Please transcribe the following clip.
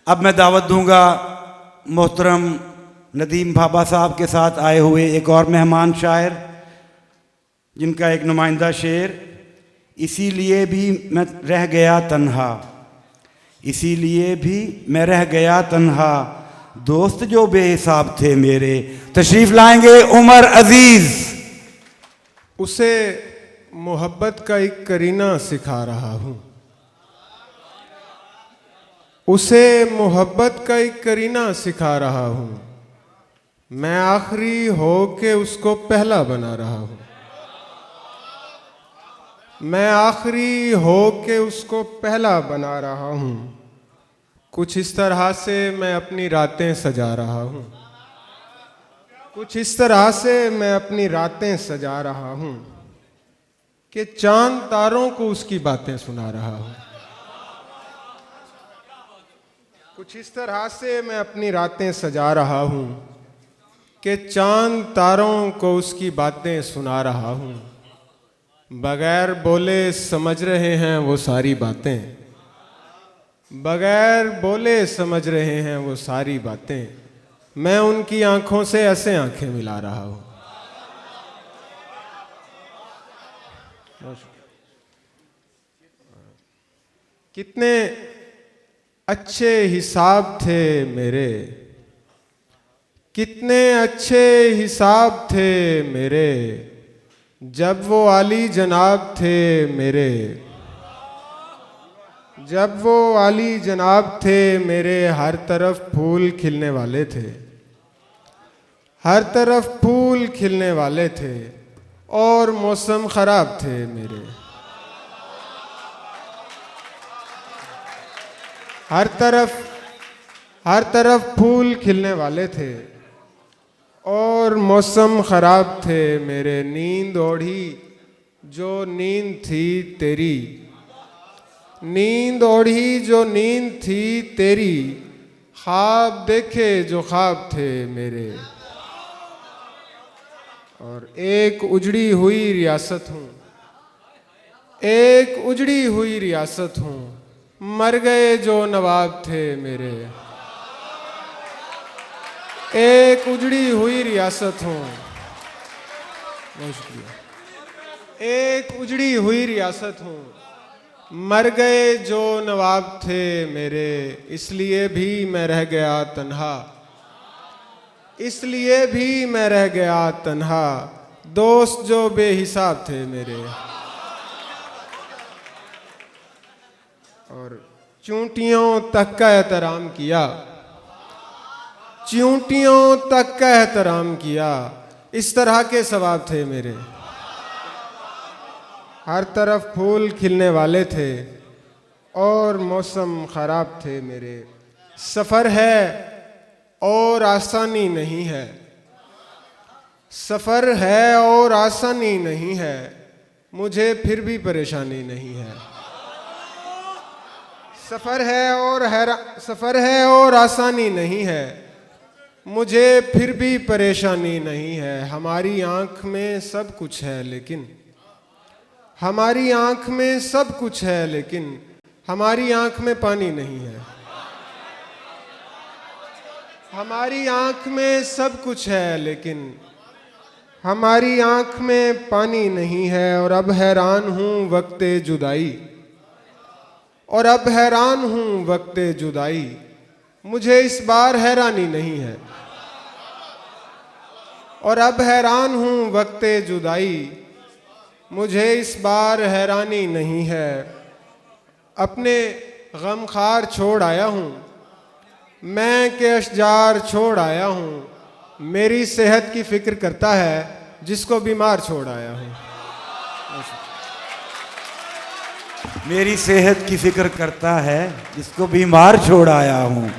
अब मैं दावत दूंगा मोहतरम नदीम बाबा साहब के साथ आए हुए एक और मेहमान शायर, जिनका एक नुमाइंदा शेर, इसीलिए भी मैं रह गया तन्हा, इसीलिए भी मैं रह गया तन्हा, दोस्त जो बेहिसाब थे मेरे। तशरीफ लाएंगे उमर अजीज। उसे मोहब्बत का एक करीना सिखा रहा हूँ, उसे मोहब्बत का एक करीना सिखा रहा हूँ। मैं आखिरी हो के उसको पहला बना रहा हूँ, मैं आखिरी हो के उसको पहला बना रहा हूँ। कुछ इस तरह से मैं अपनी रातें सजा रहा हूँ, कुछ इस तरह से मैं अपनी रातें सजा रहा हूँ कि चांद तारों को उसकी बातें सुना रहा हूँ। कुछ इस तरह से मैं अपनी रातें सजा रहा हूँ कि चांद तारों को उसकी बातें सुना रहा हूँ। बगैर बोले समझ रहे हैं वो सारी बातें, बगैर बोले समझ रहे हैं वो सारी बातें। मैं उनकी आंखों से ऐसे आंखें मिला रहा हूँ। कितने अच्छे हिसाब थे मेरे, कितने अच्छे हिसाब थे मेरे, जब वो आली जनाब थे मेरे, जब वो आली जनाब थे मेरे। हर तरफ फूल खिलने वाले थे, हर तरफ फूल खिलने वाले थे, और मौसम खराब थे मेरे। हर तरफ फूल खिलने वाले थे और मौसम खराब थे मेरे। नींद ओढ़ी जो नींद थी तेरी, नींद ओढ़ी जो नींद थी तेरी, ख्वाब देखे जो ख्वाब थे मेरे। और एक उजड़ी हुई रियासत हूँ, एक उजड़ी हुई रियासत हूँ, मर गए जो नवाब थे मेरे। एक उजड़ी हुई रियासत हूँ, बहुत शुक्रिया। एक उजड़ी हुई रियासत हूँ, मर गए जो नवाब थे मेरे। इसलिए भी मैं रह गया तन्हा, इसलिए भी मैं रह गया तन्हा, दोस्त जो बेहिसाब थे मेरे। और चूंटियों तक का एहतराम किया, चूंटियों तक का एहतराम किया, इस तरह के सवाब थे मेरे। हर तरफ फूल खिलने वाले थे और मौसम खराब थे मेरे। सफ़र है और आसानी नहीं है, सफ़र है और आसानी नहीं है, मुझे फिर भी परेशानी नहीं है। सफ़र है और आसानी नहीं है, मुझे फिर भी परेशानी नहीं है। हमारी आँख में सब कुछ है लेकिन, हमारी आँख में सब कुछ है लेकिन, हमारी आँख में पानी नहीं है। हमारी आँख में सब कुछ है लेकिन, हमारी आँख में पानी नहीं है। और अब हैरान हूँ वक्ते जुदाई, और अब हैरान हूँ वक्ते जुदाई, मुझे इस बार हैरानी नहीं है। और अब हैरान हूँ वक्ते जुदाई, मुझे इस बार हैरानी नहीं है। अपने गमखार छोड़ आया हूँ, मैं के अशजार छोड़ आया हूँ, मेरी सेहत की फिक्र करता है जिसको बीमार छोड़ आया हूँ। मेरी सेहत की फिक्र करता है जिसको बीमार छोड़ आया हूँ।